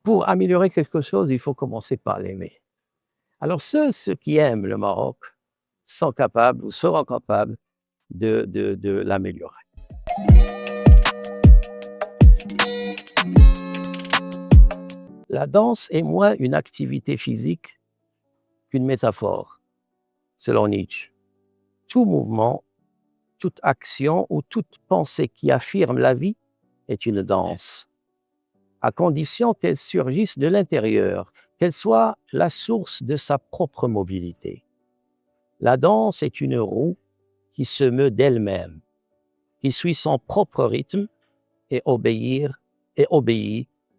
pour améliorer quelque chose, il faut commencer par l'aimer. Alors ceux qui aiment le Maroc sont capables ou seront capables de l'améliorer. La danse est moins une activité physique qu'une métaphore, selon Nietzsche. Tout mouvement, toute action ou toute pensée qui affirme la vie est une danse, à condition qu'elle surgisse de l'intérieur, qu'elle soit la source de sa propre mobilité. La danse est une roue qui se meut d'elle-même, qui suit son propre rythme et obéit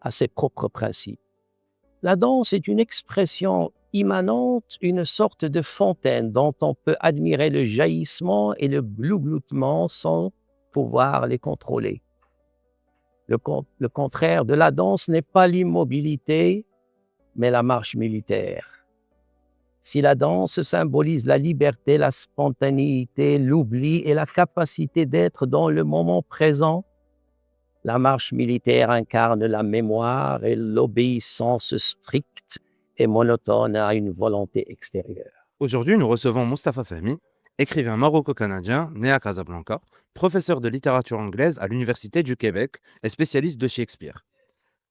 à ses propres principes. La danse est une expression immanente, une sorte de fontaine dont on peut admirer le jaillissement et le glougloutement sans pouvoir les contrôler. Le contraire de la danse n'est pas l'immobilité, mais la marche militaire. Si la danse symbolise la liberté, la spontanéité, l'oubli et la capacité d'être dans le moment présent, la marche militaire incarne la mémoire et l'obéissance stricte et monotone à une volonté extérieure. Aujourd'hui, nous recevons Mustapha Fahmi, écrivain maroco-canadien né à Casablanca, professeur de littérature anglaise à l'Université du Québec et spécialiste de Shakespeare.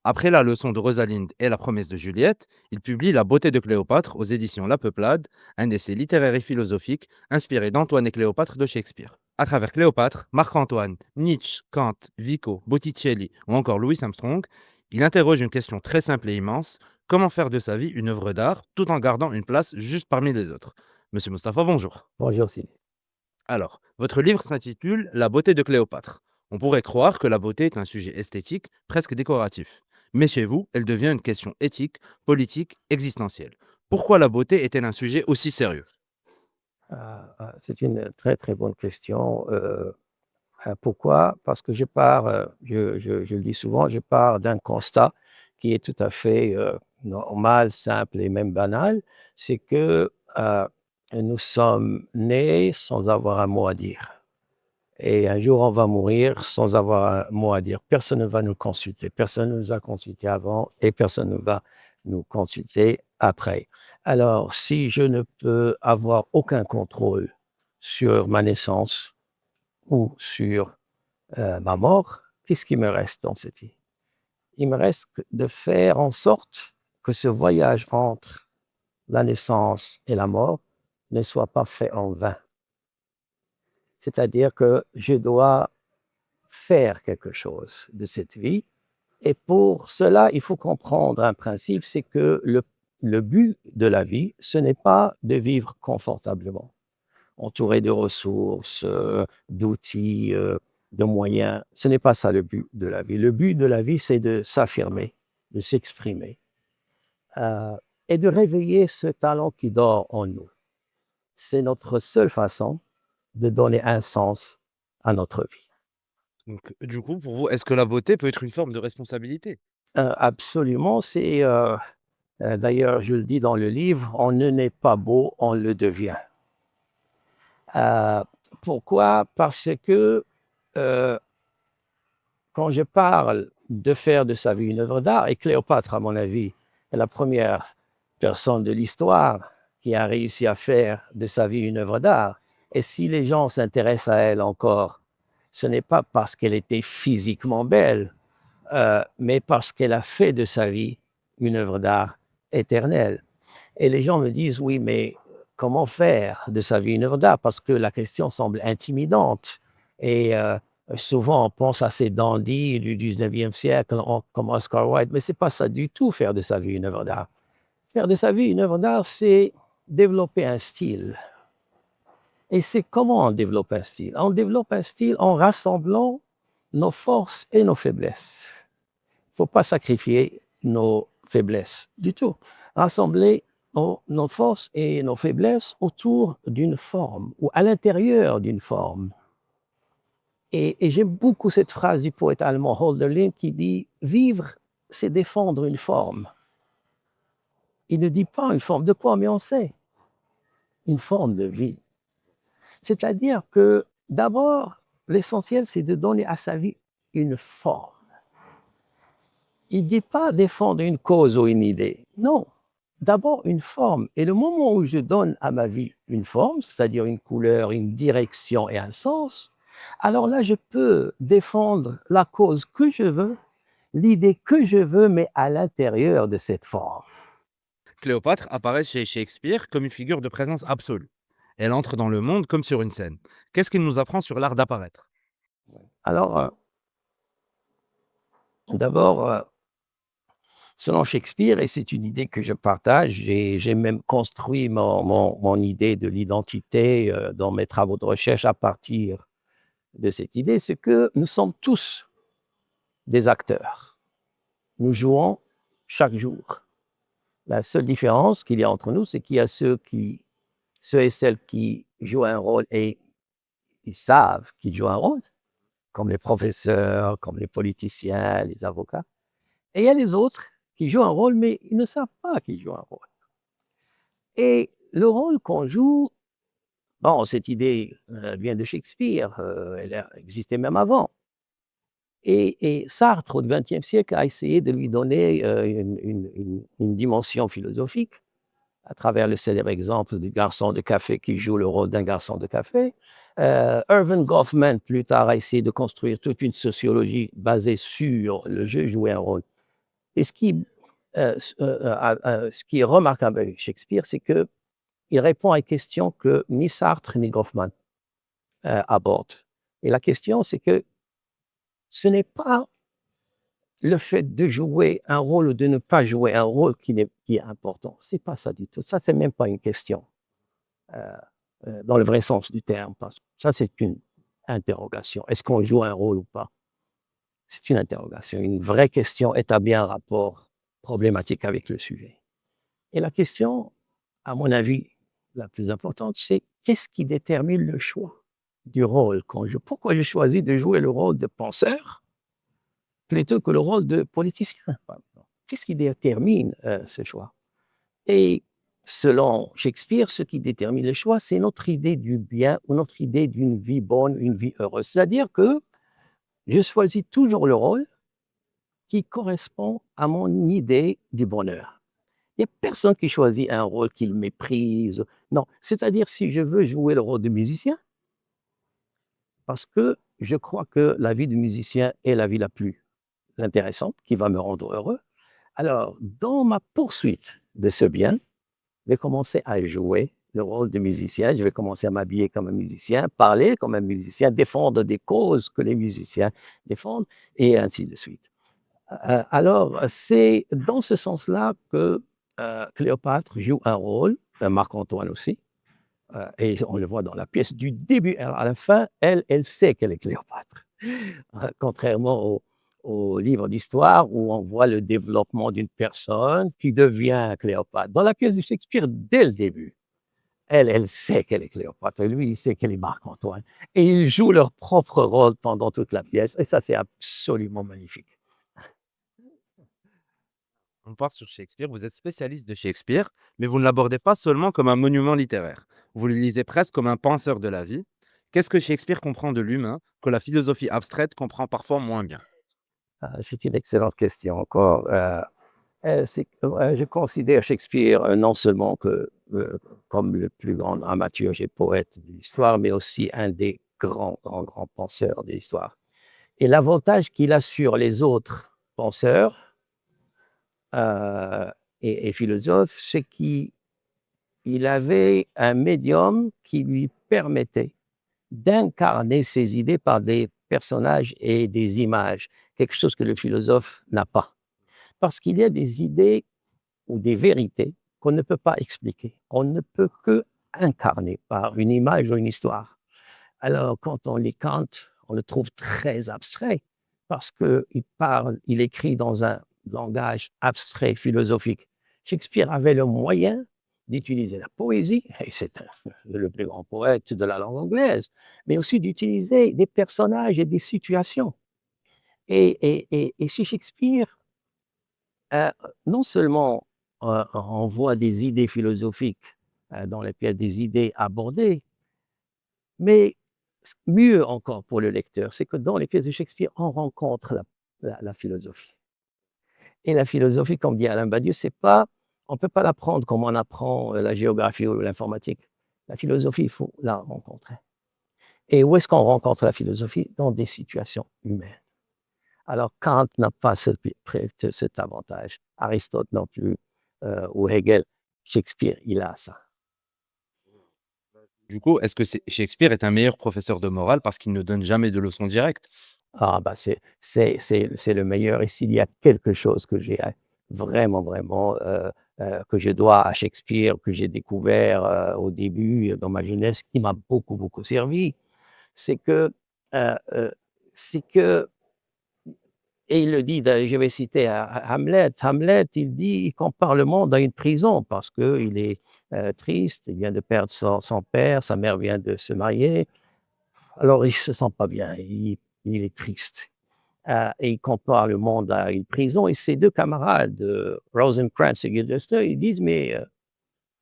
Après la leçon de Rosalinde et la promesse de Juliette, il publie La beauté de Cléopâtre aux éditions La Peuplade, un essai littéraire et philosophique inspiré d'Antoine et Cléopâtre de Shakespeare. À travers Cléopâtre, Marc-Antoine, Nietzsche, Kant, Vico, Botticelli ou encore Louis Armstrong, il interroge une question très simple et immense: comment faire de sa vie une œuvre d'art tout en gardant une place juste parmi les autres? Monsieur Mustapha, bonjour. Bonjour Sylvie. Alors, votre livre s'intitule La beauté de Cléopâtre. On pourrait croire que la beauté est un sujet esthétique, presque décoratif. Mais chez vous, elle devient une question éthique, politique, existentielle. Pourquoi la beauté est-elle un sujet aussi sérieux? C'est une très très bonne question. Pourquoi? Parce que je pars, je le dis souvent, je pars d'un constat qui est tout à fait normal, simple et même banal, c'est que nous sommes nés sans avoir un mot à dire. Et un jour, on va mourir sans avoir un mot à dire. Personne ne va nous consulter. Personne ne nous a consultés avant et personne ne va nous consulter après. Alors, si je ne peux avoir aucun contrôle sur ma naissance ou sur ma mort, qu'est-ce qui me reste dans cette vie? Il me reste de faire en sorte que ce voyage entre la naissance et la mort ne soit pas fait en vain. C'est-à-dire que je dois faire quelque chose de cette vie. Et pour cela, il faut comprendre un principe, c'est que le but de la vie, ce n'est pas de vivre confortablement, entouré de ressources, d'outils, de moyens. Ce n'est pas ça le but de la vie. Le but de la vie, c'est de s'affirmer, de s'exprimer et de réveiller ce talent qui dort en nous. C'est notre seule façon de donner un sens à notre vie. Donc, du coup, pour vous, est-ce que la beauté peut être une forme de responsabilité? Absolument, c'est d'ailleurs, je le dis dans le livre, on ne naît pas beau, on le devient. Euh, Pourquoi? Parce que euh, quand je parle de faire de sa vie une œuvre d'art, et Cléopâtre, à mon avis, est la première personne de l'histoire qui a réussi à faire de sa vie une œuvre d'art. Et si les gens s'intéressent à elle encore, ce n'est pas parce qu'elle était physiquement belle, mais parce qu'elle a fait de sa vie une œuvre d'art éternelle. Et les gens me disent, oui, mais comment faire de sa vie une œuvre d'art? Parce que la question semble intimidante. Et souvent, on pense à ces dandys du 19e siècle, comme Oscar Wilde, mais ce n'est pas ça du tout, faire de sa vie une œuvre d'art. Faire de sa vie une œuvre d'art, c'est développer un style. Et c'est comment on développe un style? On développe un style en rassemblant nos forces et nos faiblesses. Il ne faut pas sacrifier nos faiblesses du tout. Rassembler nos forces et nos faiblesses autour d'une forme ou à l'intérieur d'une forme. Et j'aime beaucoup cette phrase du poète allemand Hölderlin qui dit « Vivre, c'est défendre une forme ». Il ne dit pas une forme de quoi, mais on sait. Une forme de vie. C'est-à-dire que d'abord, l'essentiel, c'est de donner à sa vie une forme. il ne dit pas défendre une cause ou une idée. Non, d'abord une forme. Et le moment où je donne à ma vie une forme, c'est-à-dire une couleur, une direction et un sens, alors là, je peux défendre la cause que je veux, l'idée que je veux, mais à l'intérieur de cette forme. Cléopâtre apparaît chez Shakespeare comme une figure de présence absolue. Elle entre dans le monde comme sur une scène. Qu'est-ce qu'il nous apprend sur l'art d'apparaître? Alors, d'abord, selon Shakespeare, et c'est une idée que je partage, j'ai même construit mon idée de l'identité dans mes travaux de recherche à partir de cette idée, c'est que nous sommes tous des acteurs. Nous jouons chaque jour. La seule différence qu'il y a entre nous, c'est qu'il y a ceux et celles qui jouent un rôle et ils savent qu'ils jouent un rôle, comme les professeurs, comme les politiciens, les avocats. Et il y a les autres qui jouent un rôle, mais ils ne savent pas qu'ils jouent un rôle. Et le rôle qu'on joue, bon, cette idée vient de Shakespeare, elle existait même avant. Et Sartre, au XXe siècle, a essayé de lui donner une dimension philosophique à travers le célèbre exemple du garçon de café qui joue le rôle d'un garçon de café. Irving Goffman, plus tard, a essayé de construire toute une sociologie basée sur le jeu jouer un rôle. Et ce qui est remarquable avec Shakespeare, c'est qu'il répond à une question que ni Sartre ni Goffman abordent. Et la question, c'est que ce n'est pas le fait de jouer un rôle ou de ne pas jouer un rôle qui est important. Ce n'est pas ça du tout. Ça, ce n'est même pas une question dans le vrai sens du terme. Ça, c'est une interrogation. Est-ce qu'on joue un rôle ou pas? C'est une interrogation. Une vraie question établit un rapport problématique avec le sujet. Et la question, à mon avis, la plus importante, c'est qu'est-ce qui détermine le choix du rôle qu'on joue? Pourquoi j'ai choisi de jouer le rôle de penseur plutôt que le rôle de politicien? Qu'est-ce qui détermine ce choix? Et selon Shakespeare, ce qui détermine le choix, c'est notre idée du bien ou notre idée d'une vie bonne, une vie heureuse. C'est-à-dire que je choisis toujours le rôle qui correspond à mon idée du bonheur. Il n'y a personne qui choisit un rôle qu'il méprise. Non, c'est-à-dire si je veux jouer le rôle de musicien, parce que je crois que la vie de musicien est la vie la plus intéressante, qui va me rendre heureux. Alors, dans ma poursuite de ce bien, je vais commencer à jouer le rôle de musicien, je vais commencer à m'habiller comme un musicien, parler comme un musicien, défendre des causes que les musiciens défendent, et ainsi de suite. Alors, c'est dans ce sens-là que Cléopâtre joue un rôle, Marc-Antoine aussi, et on le voit dans la pièce du début à la fin, elle sait qu'elle est Cléopâtre. Contrairement au livre d'histoire où on voit le développement d'une personne qui devient Cléopâtre. Dans la pièce de Shakespeare, dès le début, elle sait qu'elle est Cléopâtre, et lui, il sait qu'elle est Marc-Antoine. Et ils jouent leur propre rôle pendant toute la pièce, et ça, c'est absolument magnifique. On part sur Shakespeare, vous êtes spécialiste de Shakespeare, mais vous ne l'abordez pas seulement comme un monument littéraire. Vous le lisez presque comme un penseur de la vie. Qu'est-ce que Shakespeare comprend de l'humain que la philosophie abstraite comprend parfois moins bien? C'est une excellente question encore. Je considère Shakespeare non seulement comme le plus grand dramaturge et poète de l'histoire, mais aussi un des grands penseurs de l'histoire. Et l'avantage qu'il a sur les autres penseurs euh, et philosophes, c'est qu'il avait un médium qui lui permettait d'incarner ses idées par des personnages et des images, quelque chose que le philosophe n'a pas. Parce qu'il y a des idées ou des vérités qu'on ne peut pas expliquer. On ne peut que incarner par une image ou une histoire. Alors, quand on lit Kant, on le trouve très abstrait parce il écrit dans un langage abstrait, philosophique. Shakespeare avait le moyen d'utiliser la poésie, et c'est le plus grand poète de la langue anglaise, mais aussi d'utiliser des personnages et des situations. Et chez Shakespeare, euh, non seulement on voit des idées philosophiques dans les pièces, des idées abordées, mais mieux encore pour le lecteur, c'est que dans les pièces de Shakespeare, on rencontre la philosophie. Et la philosophie, comme dit Alain Badiou, c'est pas, on ne peut pas l'apprendre comme on apprend la géographie ou l'informatique. La philosophie, il faut la rencontrer. Et où est-ce qu'on rencontre la philosophie? Dans des situations humaines. Alors, Kant n'a pas cet avantage. Aristote non plus, ou Hegel. Shakespeare, il a ça. Du coup, est-ce que Shakespeare est un meilleur professeur de morale parce qu'il ne donne jamais de leçons directes? Ah, bah, c'est le meilleur. Et s'il y a quelque chose que j'ai vraiment, vraiment, que je dois à Shakespeare, que j'ai découvert au début, dans ma jeunesse, qui m'a beaucoup, beaucoup servi, c'est que, euh, euh, c'est que, et il le dit, je vais citer Hamlet. Hamlet, il dit, il compare le monde à une prison parce qu'il est triste, il vient de perdre son père, sa mère vient de se marier, alors il ne se sent pas bien, il est triste. Et il compare le monde à une prison. Et ses deux camarades, Rosencrantz et Guildenstern, ils disent, mais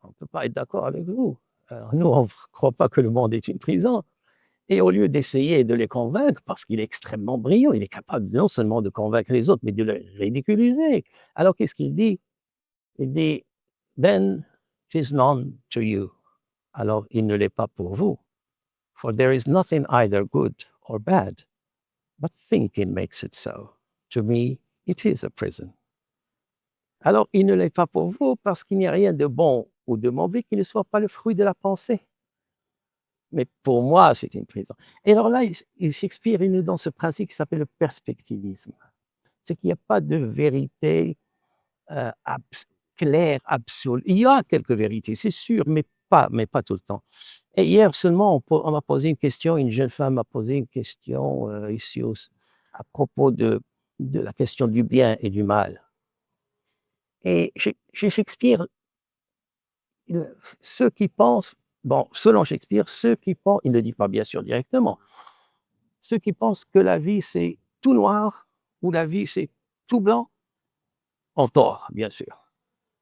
on ne peut pas être d'accord avec vous. Nous, on ne croit pas que le monde est une prison. Et au lieu d'essayer de les convaincre, parce qu'il est extrêmement brillant, il est capable non seulement de convaincre les autres, mais de les ridiculiser. Alors qu'est-ce qu'il dit? Il dit, then tis none to you. Alors il ne l'est pas pour vous. For there is nothing either good or bad, but thinking makes it so. To me, it is a prison. Alors il ne l'est pas pour vous parce qu'il n'y a rien de bon ou de mauvais qui ne soit pas le fruit de la pensée. Mais pour moi, c'est une prison. Et alors là, Shakespeare, il nous donne ce principe qui s'appelle le perspectivisme. C'est qu'il n'y a pas de vérité claire, absolue. Il y a quelques vérités, c'est sûr, mais pas tout le temps. Et hier seulement, on m'a posé une question, une jeune femme m'a posé une question ici à propos de la question du bien et du mal. Et chez Shakespeare, ceux qui pensent, bon, selon Shakespeare, ceux qui pensent, il ne le dit pas bien sûr directement, ceux qui pensent que la vie c'est tout noir ou la vie c'est tout blanc ont tort, bien sûr.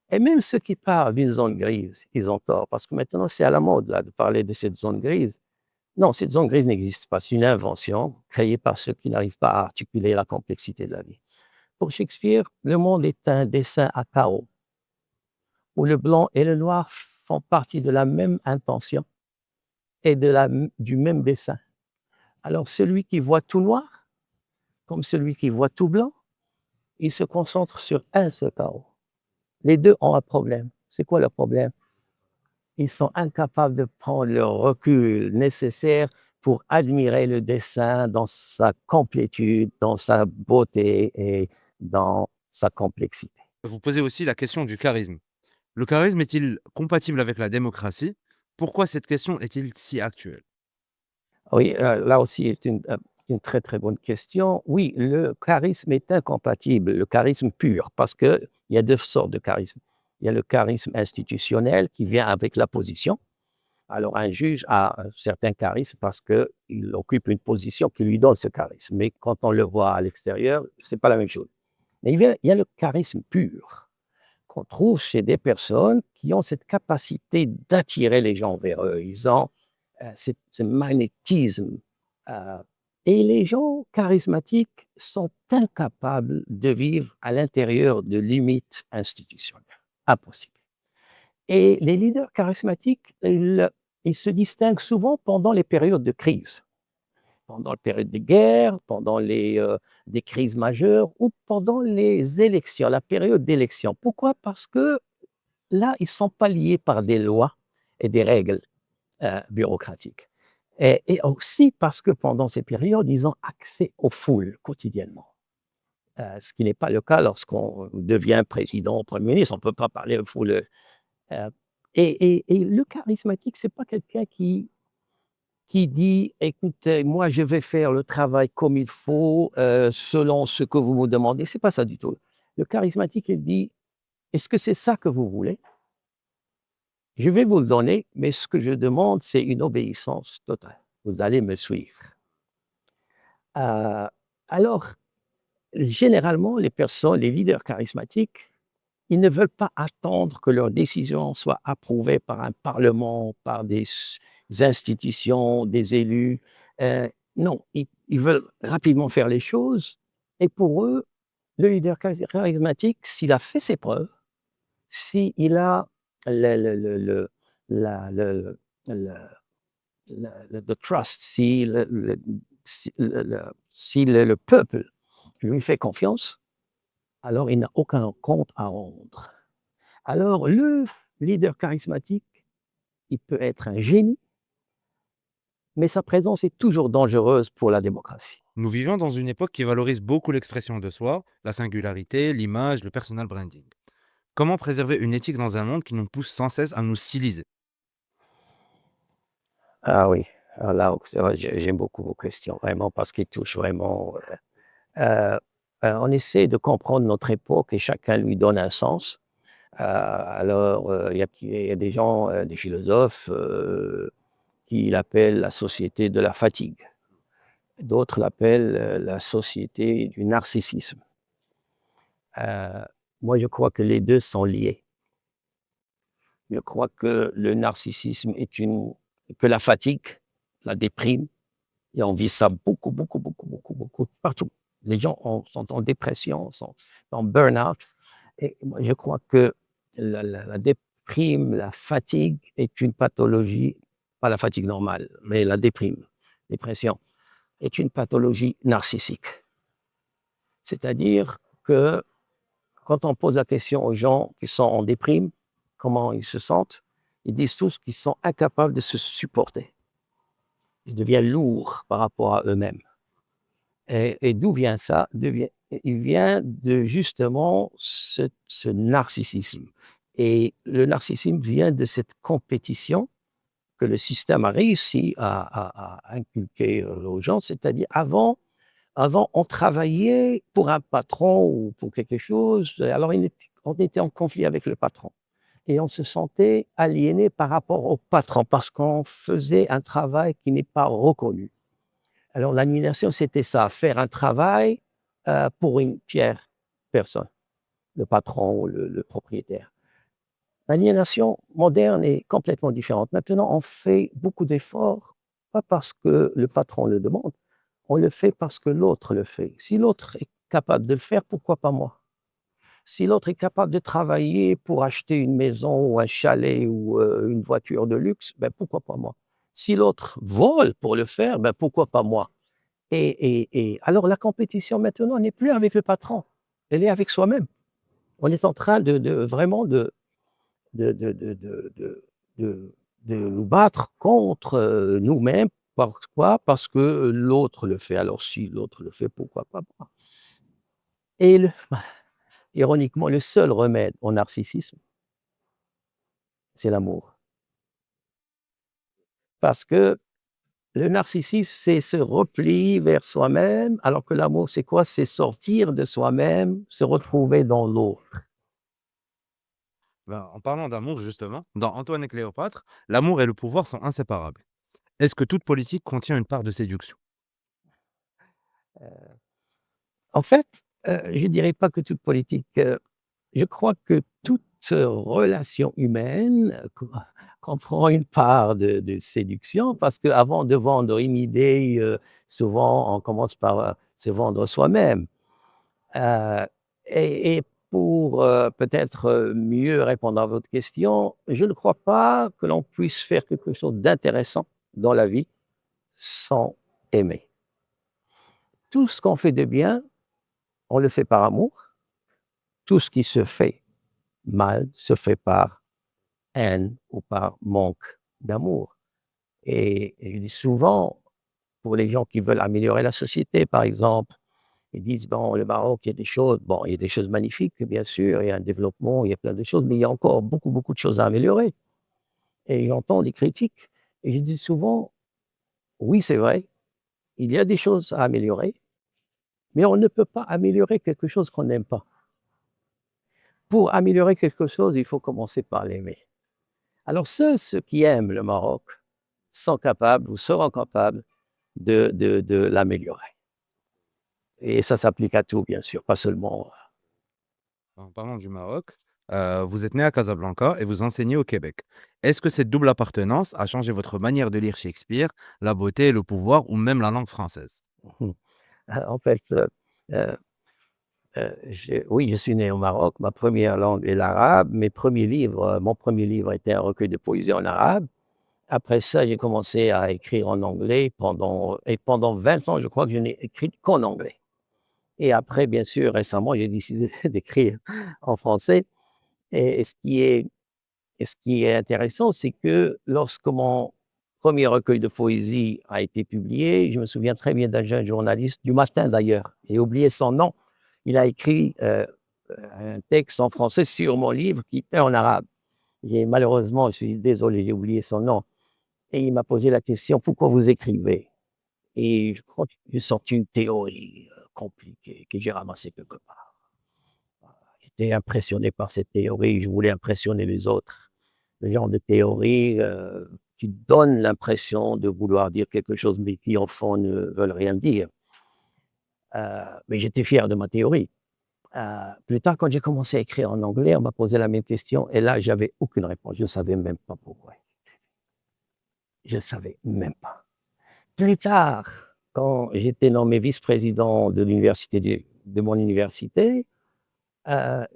Et même ceux qui parlent d'une zone grise, ils ont tort, parce que maintenant c'est à la mode là, de parler de cette zone grise. Non, cette zone grise n'existe pas, c'est une invention créée par ceux qui n'arrivent pas à articuler la complexité de la vie. Pour Shakespeare, le monde est un dessin à carreaux, où le blanc et le noir font partie de la même intention et du même dessin. Alors celui qui voit tout noir, comme celui qui voit tout blanc, il se concentre sur un seul carreau. Les deux ont un problème. C'est quoi le problème? Ils sont incapables de prendre le recul nécessaire pour admirer le dessin dans sa complétude, dans sa beauté et dans sa complexité. Vous posez aussi la question du charisme. Le charisme est-il compatible avec la démocratie? Pourquoi cette question est-il si actuelle? Oui, là aussi est une très, très bonne question. Oui, le charisme est incompatible, le charisme pur, parce qu'il y a deux sortes de charisme. Il y a le charisme institutionnel qui vient avec la position. Alors, un juge a un certain charisme parce qu'il occupe une position qui lui donne ce charisme. Mais quand on le voit à l'extérieur, ce n'est pas la même chose. Mais il y a le charisme pur qu'on trouve chez des personnes qui ont cette capacité d'attirer les gens vers eux. Ils ont ce magnétisme. euh, et les gens charismatiques sont incapables de vivre à l'intérieur de limites institutionnelles. Impossible. Et les leaders charismatiques, ils se distinguent souvent pendant les périodes de crise, pendant la période de guerre, pendant des crises majeures ou pendant les élections, la période d'élection. Pourquoi? Parce que là, ils ne sont pas liés par des lois et des règles bureaucratiques. Et aussi parce que pendant ces périodes, ils ont accès aux foules quotidiennement. Ce qui n'est pas le cas lorsqu'on devient président, premier ministre. On ne peut pas parler aux foules. Euh, et le charismatique, ce n'est pas quelqu'un qui dit, écoutez, moi, je vais faire le travail comme il faut, selon ce que vous me demandez. Ce n'est pas ça du tout. Le charismatique, il dit, est-ce que c'est ça que vous voulez? Je vais vous le donner, mais ce que je demande, c'est une obéissance totale. Vous allez me suivre. Euh, alors, généralement, les personnes, les leaders charismatiques, ils ne veulent pas attendre que leurs décisions soient approuvées par un parlement, par des institutions, des élus. Non, ils veulent rapidement faire les choses. Et pour eux, Le leader charismatique, s'il a fait ses preuves, s'il a le la le trust, si le peuple lui fait confiance, alors il n'a aucun compte à rendre. Alors le leader charismatique, il peut être un génie, mais sa présence est toujours dangereuse pour la démocratie. Nous vivons dans une époque qui valorise beaucoup l'expression de soi, la singularité, l'image, le personal branding. Comment préserver une éthique dans un monde qui nous pousse sans cesse à nous styliser? Ah oui, alors là, c'est vrai, j'aime beaucoup vos questions, vraiment, parce qu'ils touchent vraiment. Euh, on essaie de comprendre notre époque et chacun lui donne un sens. Alors, il y a des gens, des philosophes, qui l'appellent la société de la fatigue. D'autres l'appellent la société du narcissisme. Euh, Moi, je crois que les deux sont liés. Je crois que le narcissisme que la fatigue, la déprime, et on vit ça beaucoup, beaucoup, beaucoup, beaucoup, beaucoup, partout. Les gens sont en dépression, sont en burn-out. Et moi, je crois que la déprime, la fatigue est une pathologie, pas la fatigue normale, mais la dépression, est une pathologie narcissique. C'est-à-dire que quand on pose la question aux gens qui sont en déprime, comment ils se sentent, ils disent tous qu'ils sont incapables de se supporter. Ils deviennent lourds par rapport à eux-mêmes. Et d'où vient ça? Il vient de justement ce narcissisme. Et le narcissisme vient de cette compétition que le système a réussi à inculquer aux gens, c'est-à-dire avant, on travaillait pour un patron ou pour quelque chose, alors on était en conflit avec le patron et on se sentait aliéné par rapport au patron parce qu'on faisait un travail qui n'est pas reconnu. Alors l'aliénation, c'était ça, faire un travail pour une tiers personne, le patron ou le propriétaire. L'aliénation moderne est complètement différente. Maintenant, on fait beaucoup d'efforts, pas parce que le patron le demande, on le fait parce que l'autre le fait. Si l'autre est capable de le faire, pourquoi pas moi? Si l'autre est capable de travailler pour acheter une maison ou un chalet ou une voiture de luxe, ben pourquoi pas moi? Si l'autre vole pour le faire, ben pourquoi pas moi? Et alors la compétition maintenant n'est plus avec le patron, elle est avec soi-même. On est en train vraiment de, de, de, de nous battre contre nous-mêmes. Pourquoi? Parce que l'autre le fait. Alors si l'autre le fait, pourquoi pas moi? Et ironiquement, le seul remède au narcissisme, c'est l'amour. Parce que le narcissisme, c'est se replier vers soi-même, alors que l'amour, c'est quoi? C'est sortir de soi-même, se retrouver dans l'autre. Ben, en parlant d'amour, justement, dans Antoine et Cléopâtre, l'amour et le pouvoir sont inséparables. Est-ce que toute politique contient une part de séduction? En fait, je ne dirais pas que toute politique, je crois que toute relation humaine comprend une part de séduction parce qu'avant de vendre une idée, souvent on commence par se vendre soi-même. Euh, et pour peut-être mieux répondre à votre question, je ne crois pas que l'on puisse faire quelque chose d'intéressant dans la vie sans aimer. Tout ce qu'on fait de bien, on le fait par amour. Tout ce qui se fait mal se fait par haine ou par manque d'amour. Et je dis souvent, pour les gens qui veulent améliorer la société, par exemple, ils disent, bon, le Maroc, il y a des choses, bon, il y a des choses magnifiques, bien sûr, il y a un développement, il y a plein de choses, mais il y a encore beaucoup, beaucoup de choses à améliorer. Et j'entends des critiques, et je dis souvent, oui, c'est vrai, il y a des choses à améliorer, mais on ne peut pas améliorer quelque chose qu'on n'aime pas. Pour améliorer quelque chose, il faut commencer par l'aimer. Alors ceux qui aiment le Maroc sont capables ou seront capables de l'améliorer. Et ça s'applique à tout, bien sûr, pas seulement. En parlant du Maroc, vous êtes né à Casablanca et vous enseignez au Québec. Est-ce que cette double appartenance a changé votre manière de lire Shakespeare, la beauté, le pouvoir ou même la langue française? En fait, Oui, je suis né au Maroc. Ma première langue est l'arabe. Mon premier livre était un recueil de poésie en arabe. Après ça, j'ai commencé à écrire en anglais pendant 20 ans, je crois que je n'ai écrit qu'en anglais. Et après, bien sûr, récemment, j'ai décidé d'écrire en français. Et ce qui est intéressant, c'est que lorsque mon premier recueil de poésie a été publié, je me souviens très bien d'un jeune journaliste, du Matin d'ailleurs, j'ai oublié son nom, il a écrit un texte en français sur mon livre qui était en arabe. Malheureusement, je suis désolé, j'ai oublié son nom. Et il m'a posé la question, pourquoi vous écrivez? Et je crois que j'ai sorti une théorie compliquée que j'ai ramassée quelque part. J'étais impressionné par cette théorie, je voulais impressionner les autres. Le genre de théorie qui donne l'impression de vouloir dire quelque chose, mais qui, au fond, ne veulent rien dire. Mais j'étais fier de ma théorie. Plus tard, quand j'ai commencé à écrire en anglais, on m'a posé la même question, et là, j'avais aucune réponse. Je ne savais même pas pourquoi. Je ne savais même pas. Plus tard, quand j'étais nommé vice-président de de mon université,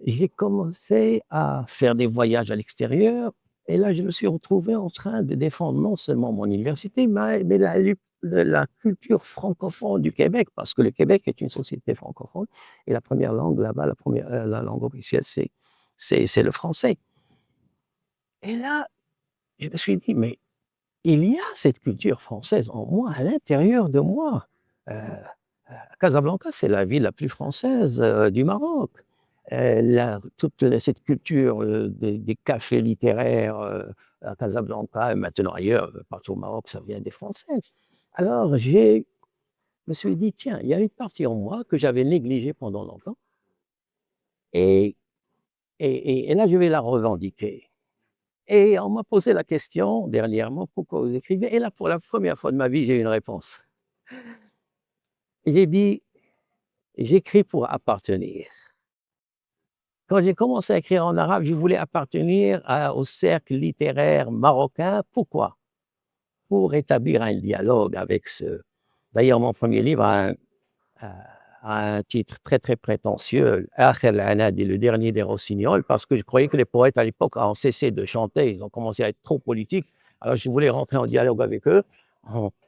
j'ai commencé à faire des voyages à l'extérieur et là, je me suis retrouvé en train de défendre non seulement mon université, mais la culture francophone du Québec, parce que le Québec est une société francophone et la première langue là-bas, la langue officielle, c'est le français. Et là, je me suis dit, mais il y a cette culture française en moi, à l'intérieur de moi. Heu Casablanca, c'est la ville la plus française du Maroc. Cette culture des cafés littéraires à Casablanca et maintenant ailleurs, partout au Maroc, ça vient des Français. Alors, je me suis dit, tiens, il y a une partie en moi que j'avais négligée pendant longtemps et, et là, je vais la revendiquer. Et on m'a posé la question dernièrement, pourquoi vous écrivez? Et là, pour la première fois de ma vie, j'ai eu une réponse. J'ai dit, j'écris pour appartenir. Quand j'ai commencé à écrire en arabe, je voulais appartenir au cercle littéraire marocain. Pourquoi? Pour établir un dialogue avec ce. D'ailleurs, mon premier livre a un titre très, très prétentieux, Akhir al-Anadi, le dernier des rossignols, parce que je croyais que les poètes à l'époque ont cessé de chanter, ils ont commencé à être trop politiques. Alors, je voulais rentrer en dialogue avec eux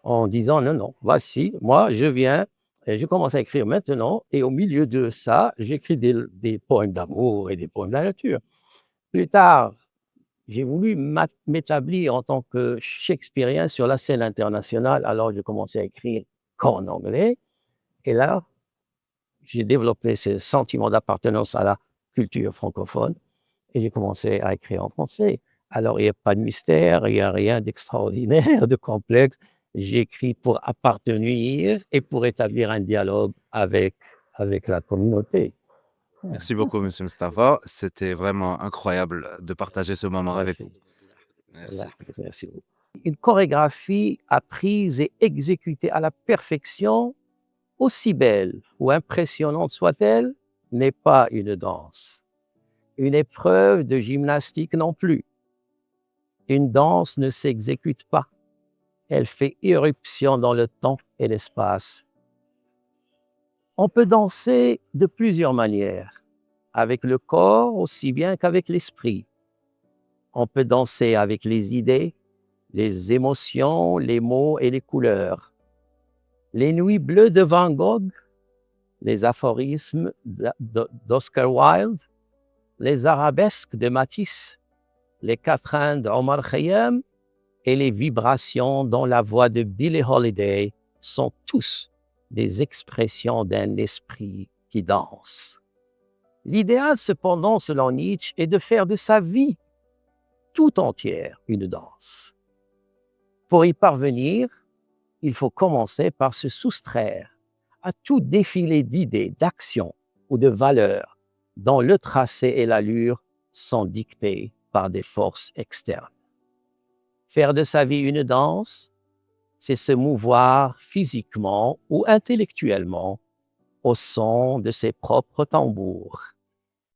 en disant non, non, voici, moi, je viens, et je commence à écrire maintenant, et au milieu de ça, j'écris des poèmes d'amour et des poèmes de la nature. Plus tard, j'ai voulu m'établir en tant que shakespearien sur la scène internationale, alors j'ai commencé à écrire qu'en anglais, et là, j'ai développé ce sentiment d'appartenance à la culture francophone et j'ai commencé à écrire en français. Alors, il n'y a pas de mystère, il n'y a rien d'extraordinaire, de complexe. J'écris pour appartenir et pour établir un dialogue avec la communauté. Merci beaucoup, monsieur Mustapha. C'était vraiment incroyable de partager ce moment avec Merci. vous. Merci. Merci beaucoup. Une chorégraphie apprise et exécutée à la perfection, aussi belle ou impressionnante soit-elle, n'est pas une danse. Une épreuve de gymnastique non plus. Une danse ne s'exécute pas. Elle fait irruption dans le temps et l'espace. On peut danser de plusieurs manières, avec le corps aussi bien qu'avec l'esprit. On peut danser avec les idées, les émotions, les mots et les couleurs. Les nuits bleues de Van Gogh, les aphorismes d'Oscar Wilde, les arabesques de Matisse, les quatrains d'Omar Khayyam et les vibrations dans la voix de Billie Holiday sont tous des expressions d'un esprit qui danse. L'idéal, cependant, selon Nietzsche, est de faire de sa vie tout entière une danse. Pour y parvenir, il faut commencer par se soustraire à tout défilé d'idées, d'actions ou de valeurs dont le tracé et l'allure sont dictés par des forces externes. Faire de sa vie une danse, c'est se mouvoir physiquement ou intellectuellement au son de ses propres tambours.